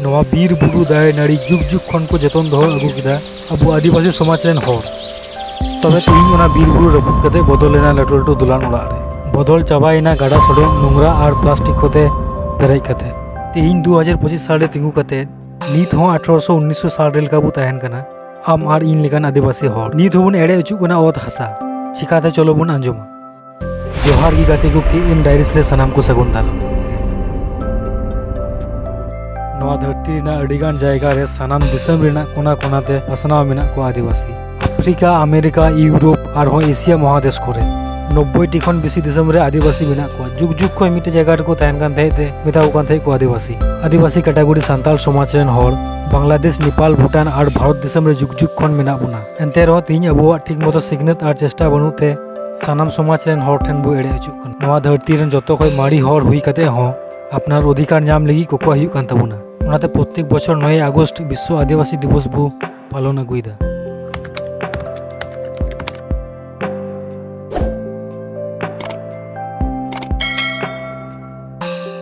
नवा बीर बुरु दाय नाड़ी जुग जुग खन को जतन दो अगू किदा अब आदिवासी समाज रेन हर तबे तेहिं ओना बीर बुरु रपुद कते बदलेना लाटू लाटू दुलान ओड़ा रे बदल चाबायना गाड़ा सडे नोंगरा और प्लास्टिक कोते पेरेज कते तेहिं 2025 साल रे तिंगु कते नीत हो 1800-1900 साल रे लेका बु ताहेन कना आम आर इन लेकान आदिवासी हर नीत होबुन एड़े अचुक कना ओत हासा चिकाते चलो बुन आंजोमा जोहार गी गाते को KM डायरीज रे सनाम को सगुन दालम नवा धरती रेना अडिगान जायगा रे सनाम दिसम रेना कोना कोनाते पसनाव मेना को आदिवासी अफ्रीका अमेरिका यूरोप और एशिया महादेश करे 90 खन बेसी दिसम रे आदिवासी मेना को जुग जुग खय मिटे जगह को तहन कान थे मेताव कान थे को आदिवासी कैटेगरी सांताल समाज रेन हर बांग्लादेश नेपाल भूटान और भारत दिसम रे जुग जुग खन मेना बुना एनते रहो तीन अबुआ ठीक मतो सिग्नेत और चेष्टा बनुते सानाम समाज रेन हर ठेन बु एड़े अचुक कन नवा धरती रेन जतो खय माड़ी हर हुई कते हो अपनार अधिकार नाम लगी कोको हुई कान तबुना ओनाते प्रत्येक बछर 9 আগস্ট विश्व आदिवासी दिवस बु पालन अगुइदा।